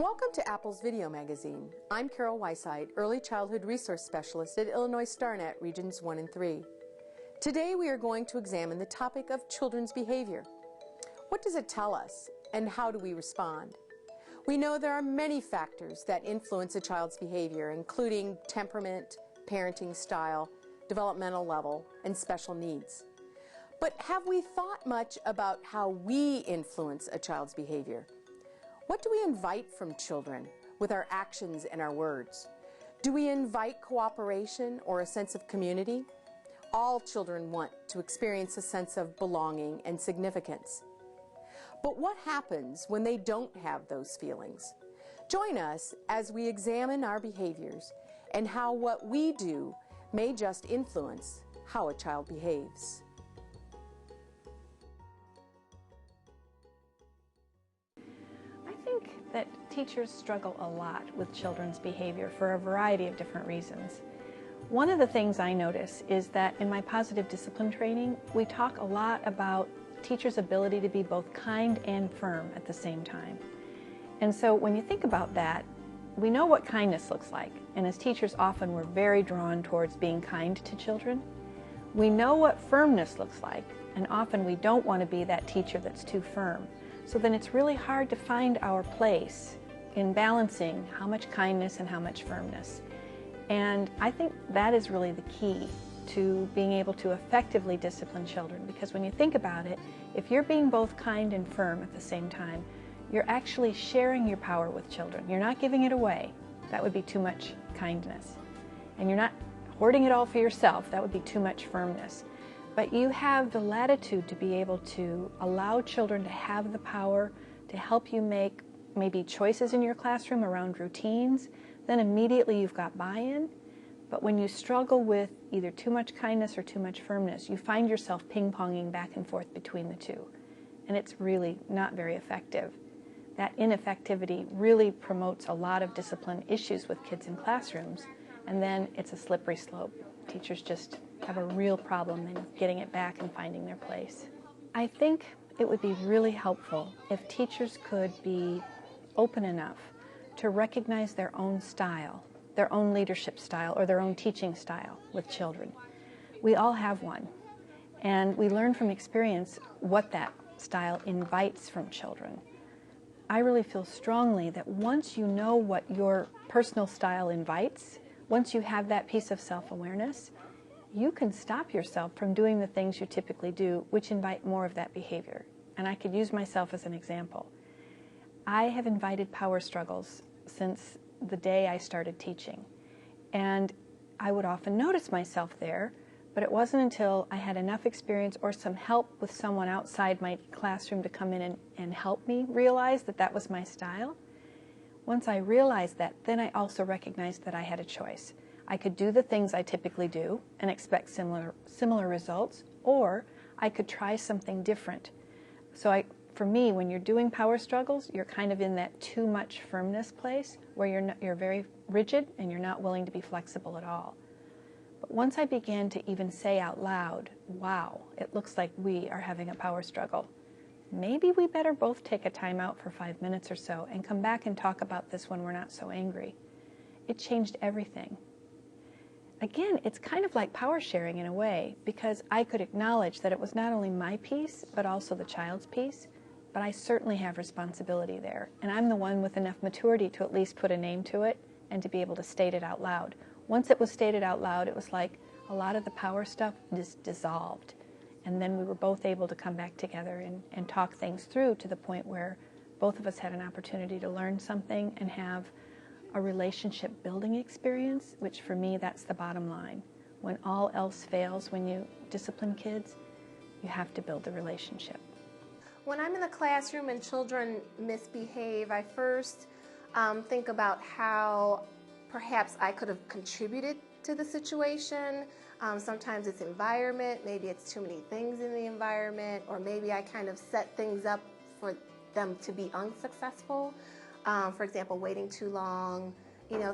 Welcome to Apple's Video Magazine. I'm Carol Weisheit, Early Childhood Resource Specialist at Illinois StarNet Regions 1 and 3. Today we are going to examine the topic of children's behavior. What does it tell us, and how do we respond? We know there are many factors that influence a child's behavior, including temperament, parenting style, developmental level, and special needs. But have we thought much about how we influence a child's behavior? What do we invite from children with our actions and our words? Do we invite cooperation or a sense of community? All children want to experience a sense of belonging and significance. But what happens when they don't have those feelings? Join us as we examine our behaviors and how what we do may just influence how a child behaves. That teachers struggle a lot with children's behavior for a variety of different reasons. One of the things I notice is that in my positive discipline training, we talk a lot about teachers' ability to be both kind and firm at the same time. And so when you think about that, we know what kindness looks like, and as teachers often we're very drawn towards being kind to children. We know what firmness looks like, and often we don't want to be that teacher that's too firm. So then it's really hard to find our place in balancing how much kindness and how much firmness. And I think that is really the key to being able to effectively discipline children, because when you think about it, if you're being both kind and firm at the same time, you're actually sharing your power with children. You're not giving it away. That would be too much kindness. And you're not hoarding it all for yourself. That would be too much firmness. But you have the latitude to be able to allow children to have the power to help you make maybe choices in your classroom around routines. Then immediately you've got buy-in. But when you struggle with either too much kindness or too much firmness, you find yourself ping-ponging back and forth between the two. And it's really not very effective. That ineffectivity really promotes a lot of discipline issues with kids in classrooms. And then it's a slippery slope. Teachers just have a real problem in getting it back and finding their place. I think it would be really helpful if teachers could be open enough to recognize their own style, their own leadership style, or their own teaching style with children. We all have one, and we learn from experience what that style invites from children. I really feel strongly that once you know what your personal style invites, once you have that piece of self-awareness, you can stop yourself from doing the things you typically do, which invite more of that behavior. And I could use myself as an example. I have invited power struggles since the day I started teaching. And I would often notice myself there, but it wasn't until I had enough experience or some help with someone outside my classroom to come in and help me realize that that was my style. Once I realized that, then I also recognized that I had a choice. I could do the things I typically do and expect similar results, or I could try something different. So for me, when you're doing power struggles, you're kind of in that too much firmness place where you're very rigid and you're not willing to be flexible at all. But once I began to even say out loud, wow, it looks like we are having a power struggle. Maybe we better both take a time out for 5 minutes or so and come back and talk about this when we're not so angry. It changed everything. Again, it's kind of like power sharing in a way, because I could acknowledge that it was not only my piece, but also the child's piece, but I certainly have responsibility there. And I'm the one with enough maturity to at least put a name to it and to be able to state it out loud. Once it was stated out loud, it was like a lot of the power stuff just dissolved. And then we were both able to come back together and talk things through to the point where both of us had an opportunity to learn something and have a relationship building experience, which for me, that's the bottom line. When all else fails, when you discipline kids, you have to build the relationship. When I'm in the classroom and children misbehave, I first think about how perhaps I could have contributed to the situation. Sometimes it's environment, maybe it's too many things in the environment, or maybe I kind of set things up for them to be unsuccessful. For example, waiting too long,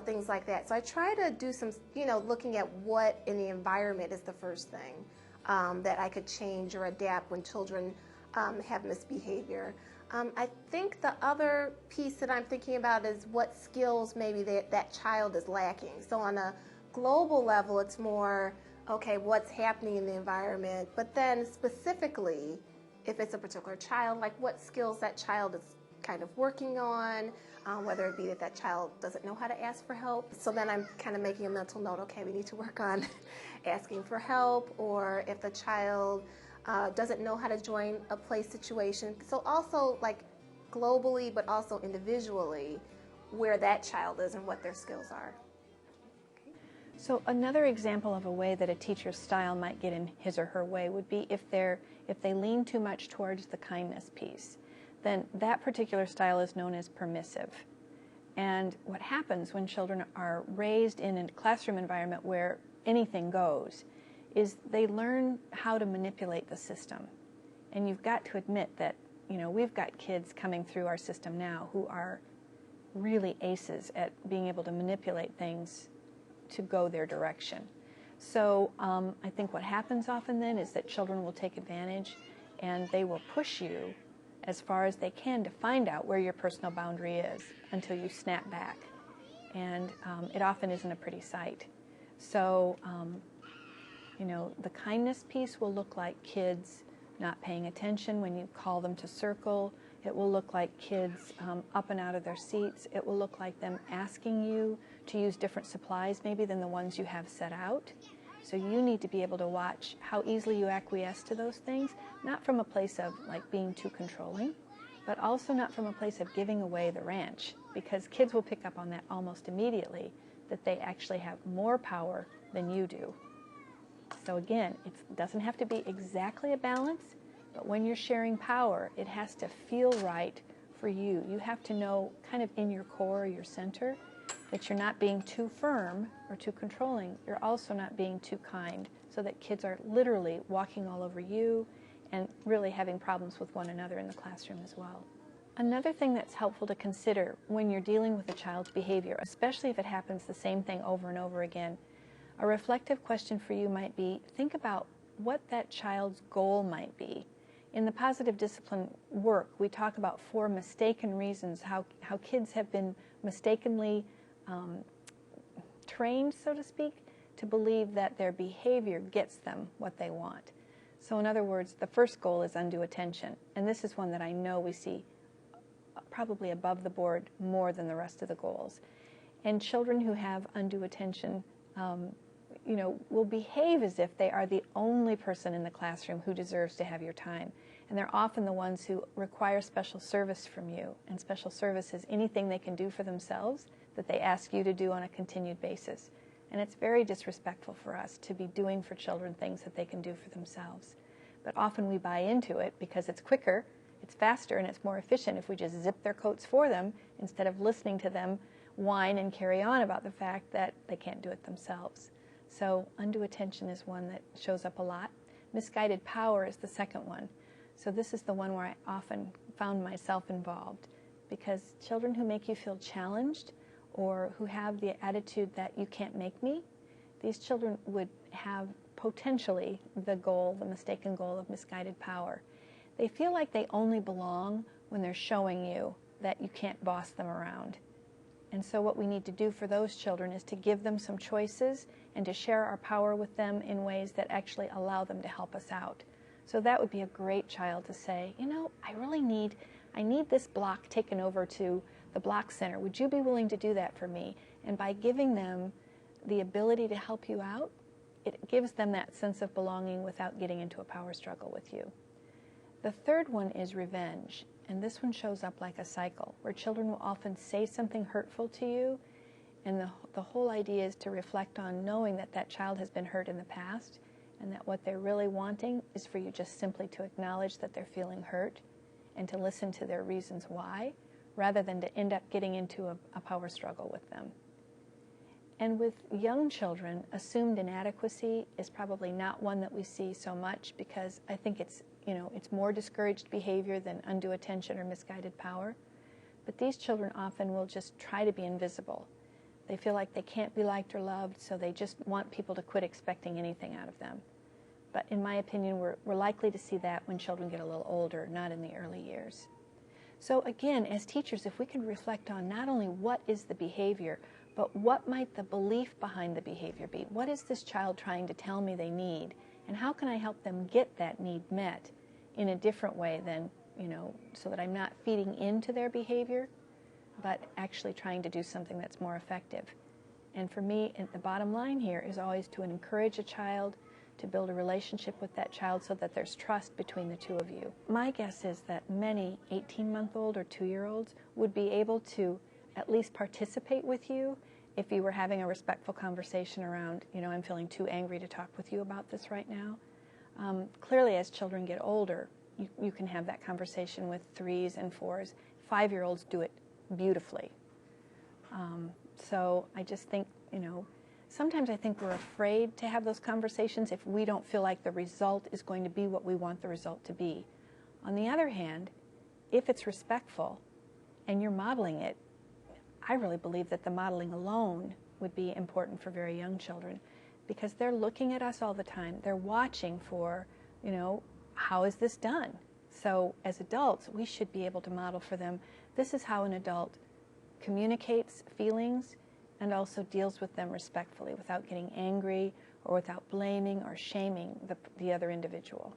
things like that. So I try to do some, looking at what in the environment is the first thing that I could change or adapt when children have misbehavior. I think the other piece that I'm thinking about is what skills maybe that child is lacking. So on a global level, it's more, okay, what's happening in the environment, but then specifically, if it's a particular child, like what skills that child is kind of working on, whether it be that that child doesn't know how to ask for help. So then I'm kind of making a mental note, okay, we need to work on asking for help, or if the child doesn't know how to join a play situation. So also like globally, but also individually, where that child is and what their skills are. So another example of a way that a teacher's style might get in his or her way would be if they lean too much towards the kindness piece. Then that particular style is known as permissive. And what happens when children are raised in a classroom environment where anything goes is they learn how to manipulate the system. And you've got to admit that, you know, we've got kids coming through our system now who are really aces at being able to manipulate things to go their direction. So I think what happens often then is that children will take advantage and they will push you as far as they can to find out where your personal boundary is until you snap back. And it often isn't a pretty sight. So, you know, the kindness piece will look like kids not paying attention when you call them to circle. It will look like kids up and out of their seats. It will look like them asking you to use different supplies maybe than the ones you have set out. So you need to be able to watch how easily you acquiesce to those things, not from a place of like being too controlling, but also not from a place of giving away the ranch, because kids will pick up on that almost immediately, that they actually have more power than you do. So again, it doesn't have to be exactly a balance, but when you're sharing power, it has to feel right for you. You have to know kind of in your core, your center, that you're not being too firm or too controlling. You're also not being too kind, so that kids are literally walking all over you and really having problems with one another in the classroom as well. Another thing that's helpful to consider when you're dealing with a child's behavior, especially if it happens the same thing over and over again, a reflective question for you might be, think about what that child's goal might be. In the positive discipline work, we talk about 4 mistaken reasons how kids have been mistakenly trained, so to speak, to believe that their behavior gets them what they want. So in other words, the first goal is undue attention, and this is one that I know we see probably above the board more than the rest of the goals. And children who have undue attention you know, will behave as if they are the only person in the classroom who deserves to have your time. And they're often the ones who require special service from you. And special service is anything they can do for themselves that they ask you to do on a continued basis. And it's very disrespectful for us to be doing for children things that they can do for themselves. But often we buy into it because it's quicker, it's faster, and it's more efficient if we just zip their coats for them instead of listening to them whine and carry on about the fact that they can't do it themselves. So undue attention is one that shows up a lot. Misguided power is the second one. So this is the one where I often found myself involved, because children who make you feel challenged or who have the attitude that you can't make me, these children would have potentially the goal, the mistaken goal of misguided power. They feel like they only belong when they're showing you that you can't boss them around. And so what we need to do for those children is to give them some choices and to share our power with them in ways that actually allow them to help us out. So that would be a great child to say, you know, I need this block taken over to the block center. Would you be willing to do that for me? And by giving them the ability to help you out, it gives them that sense of belonging without getting into a power struggle with you. The third one is revenge. And this one shows up like a cycle, where children will often say something hurtful to you, and the whole idea is to reflect on knowing that that child has been hurt in the past, and that what they're really wanting is for you just simply to acknowledge that they're feeling hurt and to listen to their reasons why, rather than to end up getting into a power struggle with them. And with young children, assumed inadequacy is probably not one that we see so much, because I think it's more discouraged behavior than undue attention or misguided power. But these children often will just try to be invisible. They feel like they can't be liked or loved, so they just want people to quit expecting anything out of them. But in my opinion, we're likely to see that when children get a little older, not in the early years. So again, as teachers, if we can reflect on not only what is the behavior, but what might the belief behind the behavior be? What is this child trying to tell me they need? And how can I help them get that need met in a different way than, so that I'm not feeding into their behavior, but actually trying to do something that's more effective. And for me, the bottom line here is always to encourage a child, to build a relationship with that child so that there's trust between the two of you. My guess is that many 18-month-old or 2-year-olds would be able to at least participate with you if you were having a respectful conversation around, I'm feeling too angry to talk with you about this right now. Clearly, as children get older, you can have that conversation with 3s and 4s. 5-year-olds do it beautifully. So I just think, sometimes I think we're afraid to have those conversations if we don't feel like the result is going to be what we want the result to be. On the other hand, if it's respectful and you're modeling it, I really believe that the modeling alone would be important for very young children, because they're looking at us all the time. They're watching for, how is this done? So as adults, we should be able to model for them, this is how an adult communicates feelings and also deals with them respectfully without getting angry or without blaming or shaming the other individual.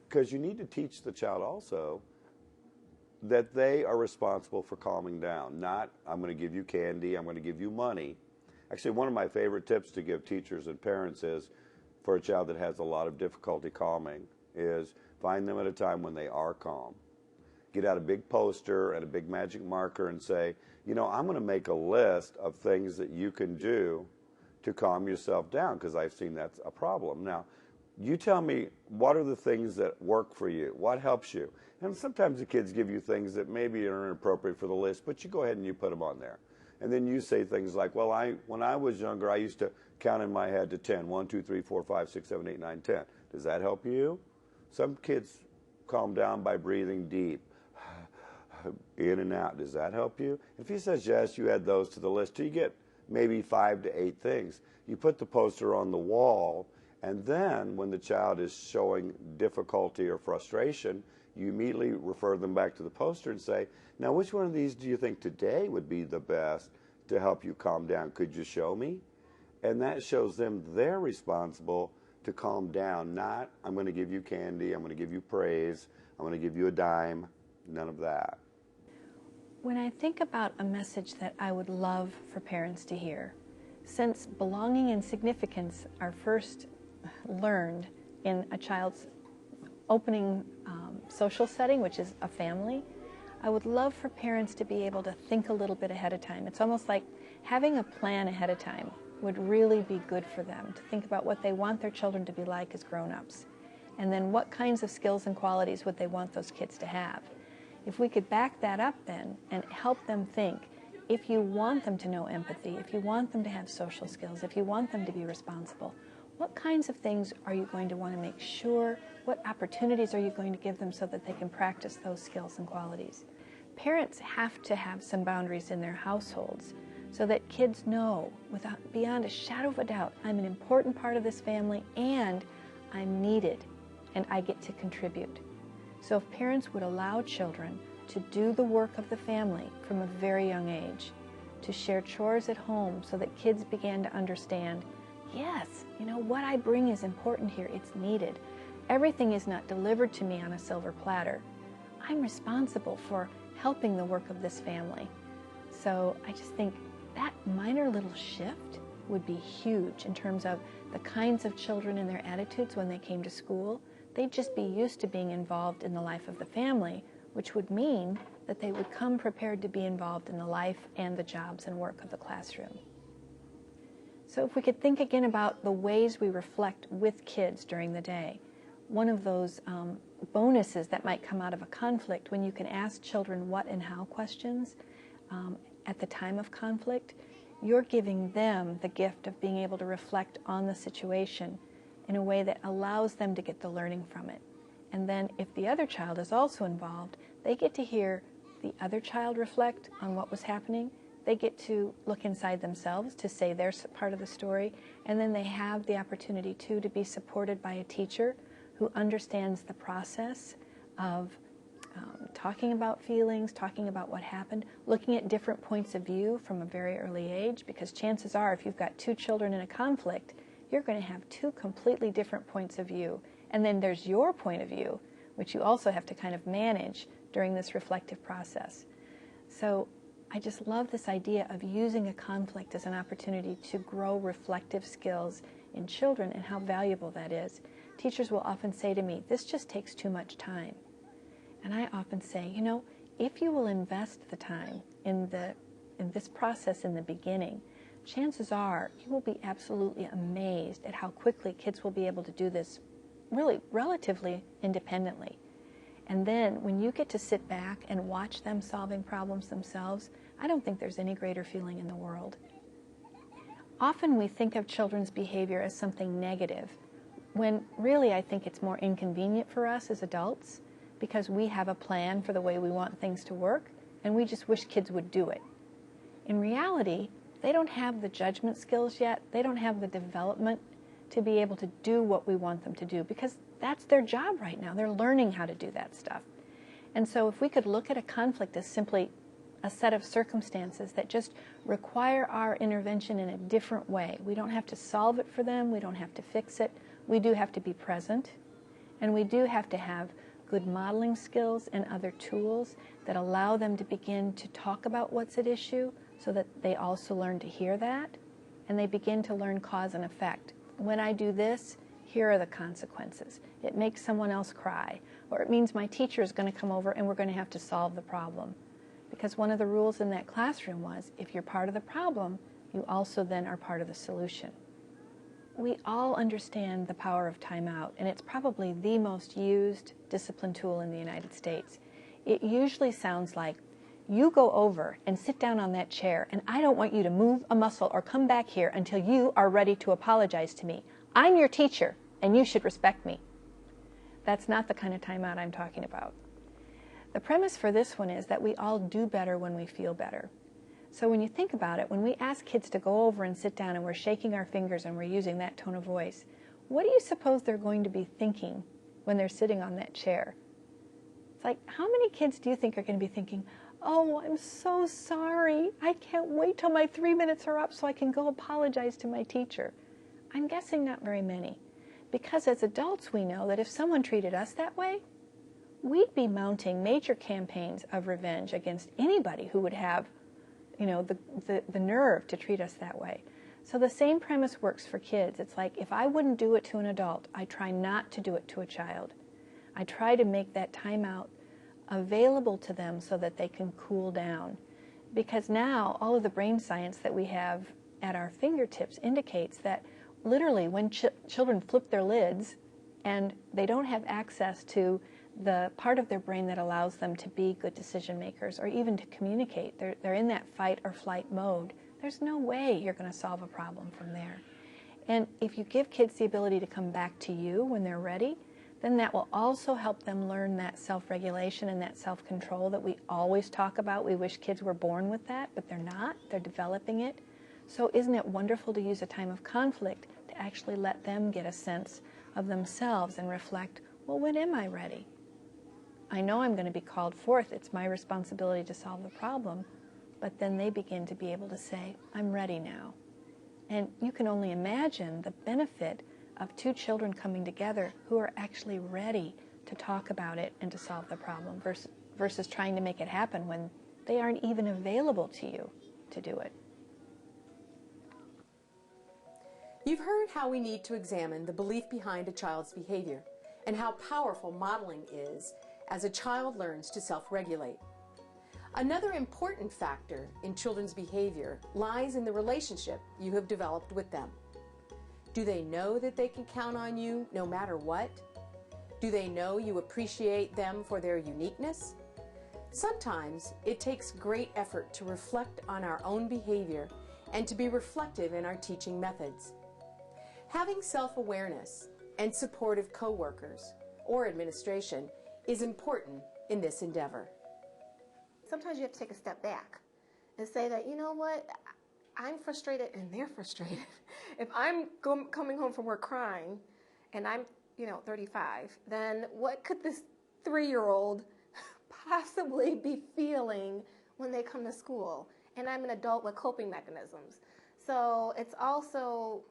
Because you need to teach the child also that they are responsible for calming down, not I'm going to give you candy, I'm going to give you money. Actually, one of my favorite tips to give teachers and parents is, for a child that has a lot of difficulty calming, is find them at a time when they are calm. Get out a big poster and a big magic marker and say, I'm going to make a list of things that you can do to calm yourself down, because I've seen that's a problem. Now, you tell me, what are the things that work for you? What helps you? And sometimes the kids give you things that maybe are inappropriate for the list, but you go ahead and you put them on there. And then you say things like, well, when I was younger, I used to count in my head to 10. 1, 2, 3, 4, 5, 6, 7, 8, 9, 10. Does that help you? Some kids calm down by breathing deep, in and out. Does that help you? If he says yes, you add those to the list. You get maybe 5 to 8 things. You put the poster on the wall, and then when the child is showing difficulty or frustration, you immediately refer them back to the poster and say, now which one of these do you think today would be the best to help you calm down? Could you show me? And that shows them they're responsible to calm down, not I'm going to give you candy, I'm going to give you praise, I'm going to give you a dime, none of that. When I think about a message that I would love for parents to hear, since belonging and significance are first learned in a child's opening social setting, which is a family, I would love for parents to be able to think a little bit ahead of time. It's almost like having a plan ahead of time would really be good for them, to think about what they want their children to be like as grown-ups, and then what kinds of skills and qualities would they want those kids to have. If we could back that up then and help them think, if you want them to know empathy, if you want them to have social skills, if you want them to be responsible, what kinds of things are you going to want to make sure? What opportunities are you going to give them so that they can practice those skills and qualities? Parents have to have some boundaries in their households so that kids know, beyond a shadow of a doubt, I'm an important part of this family and I'm needed and I get to contribute. So if parents would allow children to do the work of the family from a very young age, to share chores at home so that kids began to understand, yes, what I bring is important here, it's needed. Everything is not delivered to me on a silver platter. I'm responsible for helping the work of this family. So I just think that minor little shift would be huge in terms of the kinds of children and their attitudes when they came to school. They'd just be used to being involved in the life of the family, which would mean that they would come prepared to be involved in the life and the jobs and work of the classroom. So if we could think again about the ways we reflect with kids during the day, one of those bonuses that might come out of a conflict when you can ask children what and how questions at the time of conflict, you're giving them the gift of being able to reflect on the situation in a way that allows them to get the learning from it. And then if the other child is also involved, they get to hear the other child reflect on what was happening. They get to look inside themselves to say their part of the story, and then they have the opportunity to be supported by a teacher who understands the process of talking about feelings, talking about what happened, looking at different points of view from a very early age, because chances are if you've got two children in a conflict, you're going to have two completely different points of view. And then there's your point of view, which you also have to kind of manage during this reflective process. So I just love this idea of using a conflict as an opportunity to grow reflective skills in children and how valuable that is. Teachers will often say to me, this just takes too much time. And I often say, you know, if you will invest the time in this process in the beginning, chances are you will be absolutely amazed at how quickly kids will be able to do this really relatively independently. And then when you get to sit back and watch them solving problems themselves, I don't think there's any greater feeling in the world. Often we think of children's behavior as something negative, when really I think it's more inconvenient for us as adults because we have a plan for the way we want things to work, and we just wish kids would do it. In reality, they don't have the judgment skills yet. They don't have the development to be able to do what we want them to do, because that's their job right now. They're learning how to do that stuff. And so if we could look at a conflict as simply a set of circumstances that just require our intervention in a different way. We don't have to solve it for them. We don't have to fix it. We do have to be present. And we do have to have good modeling skills and other tools that allow them to begin to talk about what's at issue, so that they also learn to hear that, and they begin to learn cause and effect. When I do this, here are the consequences. It makes someone else cry, or it means my teacher is going to come over and we're going to have to solve the problem. Because one of the rules in that classroom was, if you're part of the problem, you also then are part of the solution. We all understand the power of timeout, and it's probably the most used discipline tool in the United States. It usually sounds like, you go over and sit down on that chair, and I don't want you to move a muscle or come back here until you are ready to apologize to me. I'm your teacher, and you should respect me. That's not the kind of timeout I'm talking about. The premise for this one is that we all do better when we feel better. So when you think about it, when we ask kids to go over and sit down and we're shaking our fingers and we're using that tone of voice, what do you suppose they're going to be thinking when they're sitting on that chair? It's like, how many kids do you think are going to be thinking, oh, I'm so sorry. I can't wait till my 3 minutes are up so I can go apologize to my teacher. I'm guessing not very many. Because as adults we know that if someone treated us that way, we'd be mounting major campaigns of revenge against anybody who would have, you know, the nerve to treat us that way. So the same premise works for kids. It's like, if I wouldn't do it to an adult, I try not to do it to a child. I try to make that timeout available to them so that they can cool down. Because now all of the brain science that we have at our fingertips indicates that literally when children flip their lids and they don't have access to the part of their brain that allows them to be good decision makers or even to communicate, they're in that fight or flight mode, there's no way you're going to solve a problem from there. And if you give kids the ability to come back to you when they're ready, then that will also help them learn that self-regulation and that self-control that we always talk about. We wish kids were born with that, but they're not. They're developing it. So isn't it wonderful to use a time of conflict to actually let them get a sense of themselves and reflect, well, when am I ready? I know I'm going to be called forth. It's my responsibility to solve the problem. But then they begin to be able to say, I'm ready now. And you can only imagine the benefit of two children coming together who are actually ready to talk about it and to solve the problem versus trying to make it happen when they aren't even available to you to do it. You've heard how we need to examine the belief behind a child's behavior and how powerful modeling is as a child learns to self-regulate. Another important factor in children's behavior lies in the relationship you have developed with them. Do they know that they can count on you no matter what? Do they know you appreciate them for their uniqueness? Sometimes it takes great effort to reflect on our own behavior and to be reflective in our teaching methods. Having self-awareness and supportive coworkers or administration is important in this endeavor. Sometimes you have to take a step back and say that, you know what, I'm frustrated and they're frustrated. If I'm coming home from work crying and I'm, 35, then what could this 3-year-old possibly be feeling when they come to school? And I'm an adult with coping mechanisms. So it's also,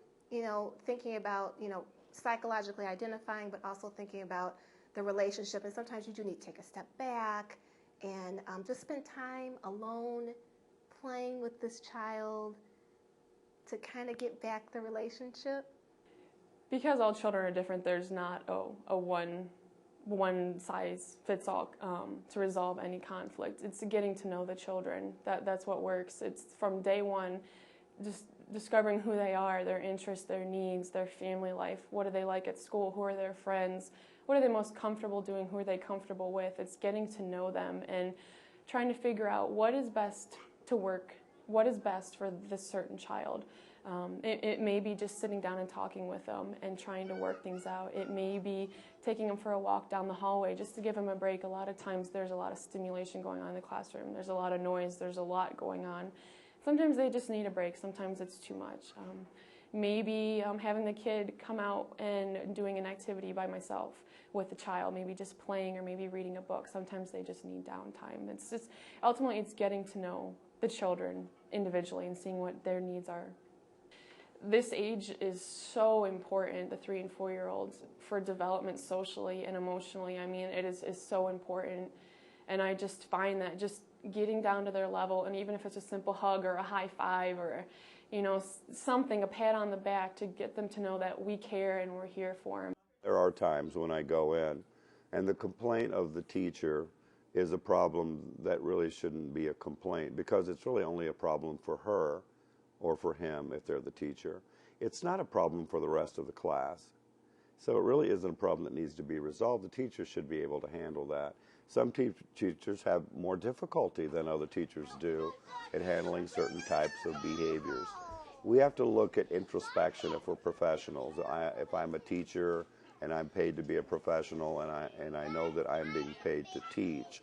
thinking about, psychologically identifying, but also thinking about the relationship. And sometimes you do need to take a step back and just spend time alone playing with this child to kind of get back the relationship. Because all children are different, there's not a one size fits all to resolve any conflict. It's getting to know the children. That's what works. It's from day one, just discovering who they are, their interests, their needs, their family life. What do they like at school? Who are their friends? What are they most comfortable doing? Who are they comfortable with? It's getting to know them and trying to figure out what is best to work, what is best for this certain child. It may be just sitting down and talking with them and trying to work things out. It may be taking them for a walk down the hallway just to give them a break. A lot of times there's a lot of stimulation going on in the classroom. There's a lot of noise. There's a lot going on. Sometimes they just need a break. Sometimes it's too much. Maybe having the kid come out and doing an activity by myself with the child, maybe just playing or maybe reading a book. Sometimes they just need downtime. It's just, ultimately it's getting to know the children individually and seeing what their needs are. This age is so important, the 3- and 4-year-olds, for development socially and emotionally. I mean, it is so important. And I just find that just getting down to their level, and even if it's a simple hug or a high five or, something, a pat on the back to get them to know that we care and we're here for them. There are times when I go in, and the complaint of the teacher is a problem that really shouldn't be a complaint, because it's really only a problem for her or for him if they're the teacher. It's not a problem for the rest of the class. So it really isn't a problem that needs to be resolved. The teacher should be able to handle that. Some teachers have more difficulty than other teachers do at handling certain types of behaviors. We have to look at introspection if we're professionals. If I'm a teacher and I'm paid to be a professional and I know that I'm being paid to teach,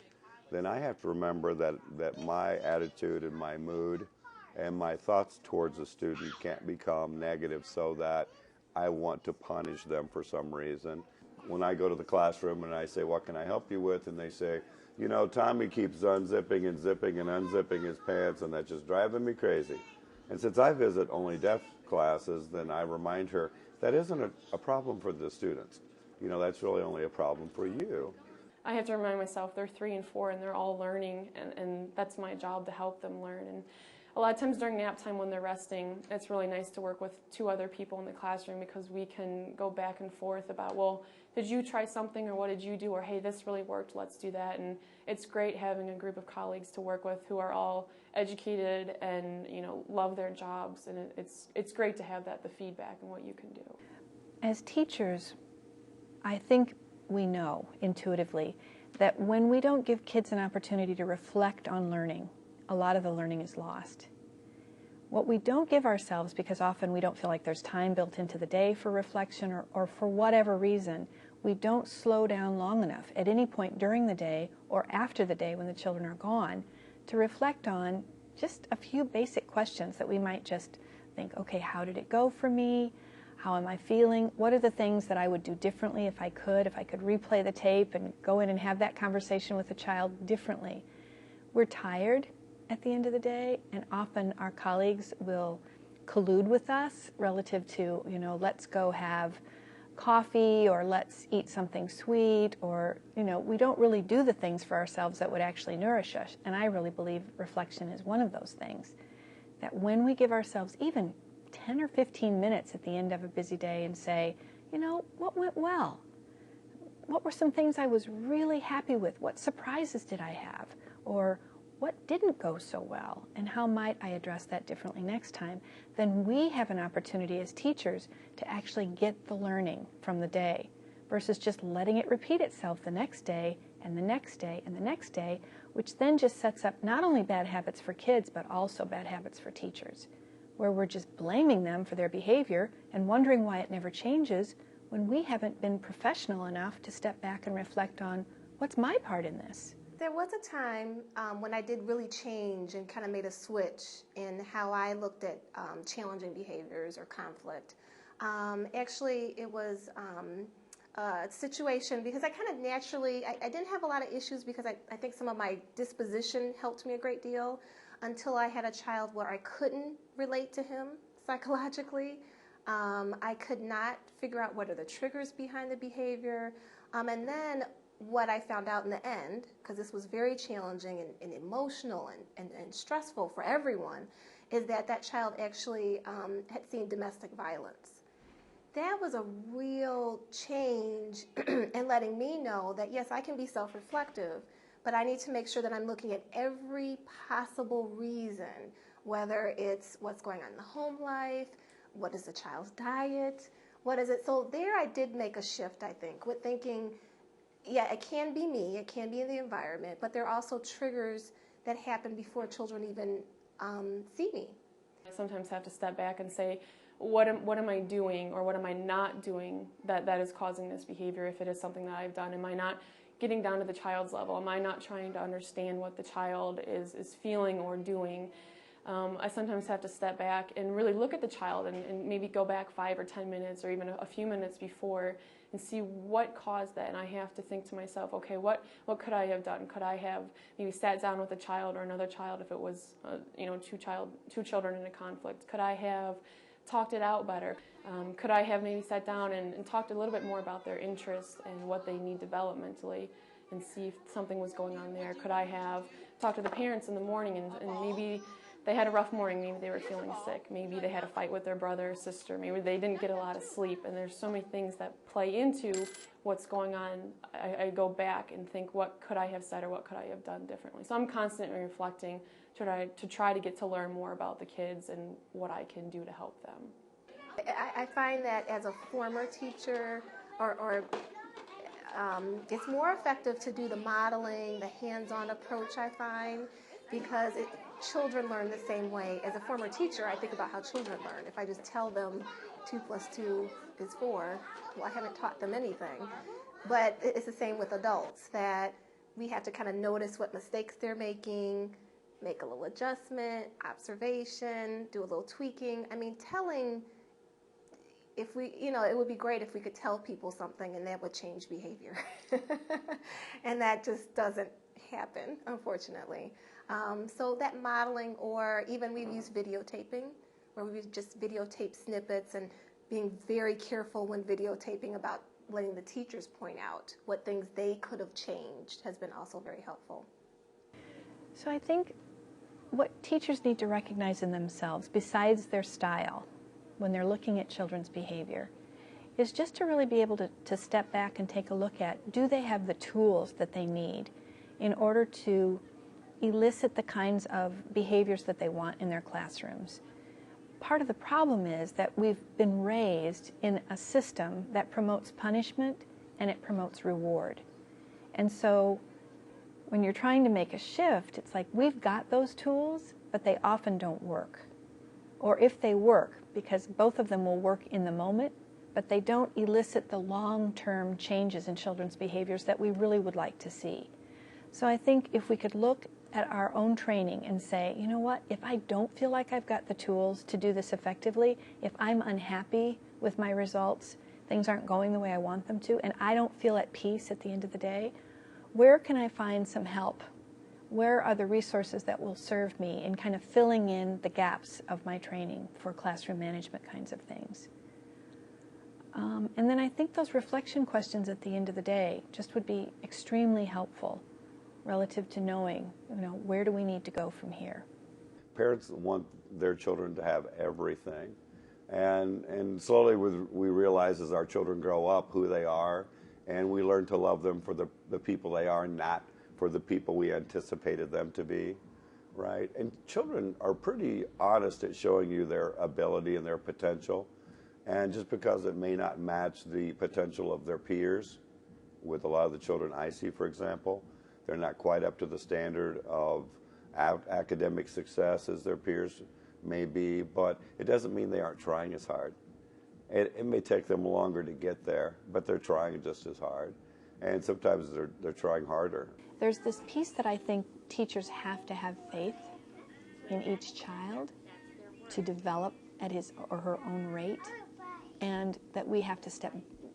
then I have to remember that my attitude and my mood and my thoughts towards a student can't become negative so that I want to punish them for some reason. When I go to the classroom and I say, what can I help you with? And they say, Tommy keeps unzipping and zipping and unzipping his pants, and that's just driving me crazy. And since I visit only deaf classes, then I remind her, that isn't a problem for the students. That's really only a problem for you. I have to remind myself they're 3 and 4 and they're all learning, and that's my job to help them learn. And a lot of times during nap time when they're resting, it's really nice to work with 2 other people in the classroom, because we can go back and forth about, well, did you try something, or what did you do, or hey, this really worked, let's do that. And it's great having a group of colleagues to work with who are all educated and love their jobs, and it's great to have the feedback and what you can do. As teachers, I think we know intuitively that when we don't give kids an opportunity to reflect on learning, a lot of the learning is lost. What we don't give ourselves, because often we don't feel like there's time built into the day for reflection, or for whatever reason, we don't slow down long enough at any point during the day or after the day when the children are gone to reflect on just a few basic questions that we might just think, okay, how did it go for me? How am I feeling? What are the things that I would do differently if I could replay the tape and go in and have that conversation with the child differently? We're tired at the end of the day, and often our colleagues will collude with us relative to, let's go have coffee, or let's eat something sweet, or, we don't really do the things for ourselves that would actually nourish us. And I really believe reflection is one of those things, that when we give ourselves even 10 or 15 minutes at the end of a busy day and say, what went well? What were some things I was really happy with? What surprises did I have? Or what didn't go so well, and how might I address that differently next time? Then we have an opportunity as teachers to actually get the learning from the day, versus just letting it repeat itself the next day and the next day and the next day, which then just sets up not only bad habits for kids, but also bad habits for teachers, where we're just blaming them for their behavior and wondering why it never changes, when we haven't been professional enough to step back and reflect on, what's my part in this? There was a time when I did really change and kind of made a switch in how I looked at challenging behaviors or conflict. Actually, it was situation because I kind of naturally, I didn't have a lot of issues because I think some of my disposition helped me a great deal until I had a child where I couldn't relate to him psychologically. I could not figure out what are the triggers behind the behavior. And then what I found out in the end, because this was very challenging and emotional and stressful for everyone, is that that child actually had seen domestic violence. That was a real change in letting me know that, yes, I can be self-reflective, but I need to make sure that I'm looking at every possible reason, whether it's what's going on in the home life, what is the child's diet, what is it. So there I did make a shift, I think, with thinking, yeah, it can be me, it can be in the environment, but there are also triggers that happen before children even see me. I sometimes have to step back and say, what am I doing or what am I not doing that is causing this behavior if it is something that I've done? Am I not getting down to the child's level? Am I not trying to understand what the child is feeling or doing? I sometimes have to step back and really look at the child and maybe go back 5 or 10 minutes or even a few minutes before and see what caused that. And I have to think to myself, okay, what could I have done? Could I have maybe sat down with a child or another child if it was two children in a conflict? Could I have talked it out better? Could I have maybe sat down and talked a little bit more about their interests and what they need developmentally and see if something was going on there? Could I have talked to the parents in the morning and maybe they had a rough morning, maybe they were feeling sick, maybe they had a fight with their brother or sister, maybe they didn't get a lot of sleep, and there's so many things that play into what's going on. I go back and think, what could I have said or what could I have done differently? So I'm constantly reflecting to try to get to learn more about the kids and what I can do to help them. I find that as a former teacher, it's more effective to do the modeling, the hands-on approach, I find, because children learn the same way. As a former teacher, I think about how children learn. If I just tell them 2 + 2 is 4, well, I haven't taught them anything. But it's the same with adults, that we have to kind of notice what mistakes they're making, make a little adjustment, observation, do a little tweaking. I mean, telling, if we, it would be great if we could tell people something and that would change behavior. And that just doesn't happen, unfortunately. So that modeling, or even we've used videotaping, where we just videotape snippets and being very careful when videotaping about letting the teachers point out what things they could have changed has been also very helpful. So I think what teachers need to recognize in themselves, besides their style, when they're looking at children's behavior, is just to really be able to step back and take a look at, do they have the tools that they need in order to elicit the kinds of behaviors that they want in their classrooms? Part of the problem is that we've been raised in a system that promotes punishment and it promotes reward. And so when you're trying to make a shift, it's like we've got those tools, but they often don't work. Or if they work, because both of them will work in the moment, but they don't elicit the long-term changes in children's behaviors that we really would like to see. So I think if we could look at our own training and say, you know what, if I don't feel like I've got the tools to do this effectively, if I'm unhappy with my results, things aren't going the way I want them to, and I don't feel at peace at the end of the day, where can I find some help? Where are the resources that will serve me in kind of filling in the gaps of my training for classroom management kinds of things? And then I think those reflection questions at the end of the day just would be extremely helpful relative to knowing, where do we need to go from here? Parents want their children to have everything. And slowly we realize as our children grow up who they are, and we learn to love them for the people they are, not for the people we anticipated them to be, right? And children are pretty honest at showing you their ability and their potential. And just because it may not match the potential of their peers, with a lot of the children I see, for example, they're not quite up to the standard of academic success as their peers may be, but it doesn't mean they aren't trying as hard. It may take them longer to get there, but they're trying just as hard. And sometimes they're trying harder. There's this piece that I think teachers have to have faith in each child to develop at his or her own rate, and that we have to step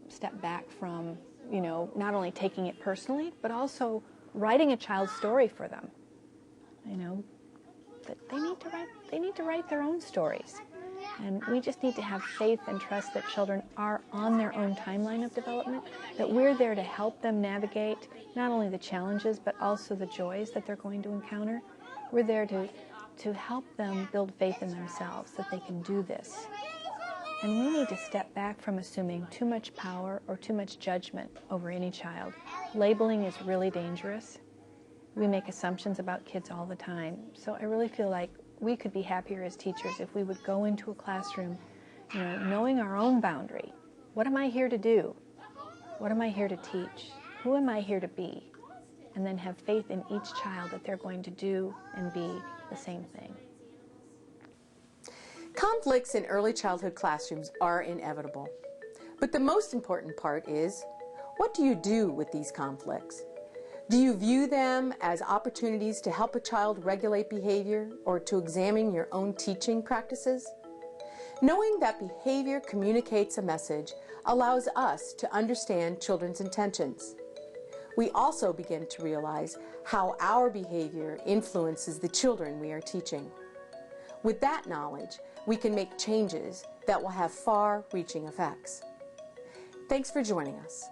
step back from, not only taking it personally, but also writing a child's story for them. That they need to write their own stories. And we just need to have faith and trust that children are on their own timeline of development, that we're there to help them navigate not only the challenges, but also the joys that they're going to encounter. We're there to help them build faith in themselves, that they can do this. And we need to step back from assuming too much power or too much judgment over any child. Labeling is really dangerous. We make assumptions about kids all the time. So I really feel like we could be happier as teachers if we would go into a classroom, knowing our own boundary. What am I here to do? What am I here to teach? Who am I here to be? And then have faith in each child that they're going to do and be the same thing. Conflicts in early childhood classrooms are inevitable. But the most important part is, what do you do with these conflicts? Do you view them as opportunities to help a child regulate behavior or to examine your own teaching practices? Knowing that behavior communicates a message allows us to understand children's intentions. We also begin to realize how our behavior influences the children we are teaching. With that knowledge, we can make changes that will have far-reaching effects. Thanks for joining us.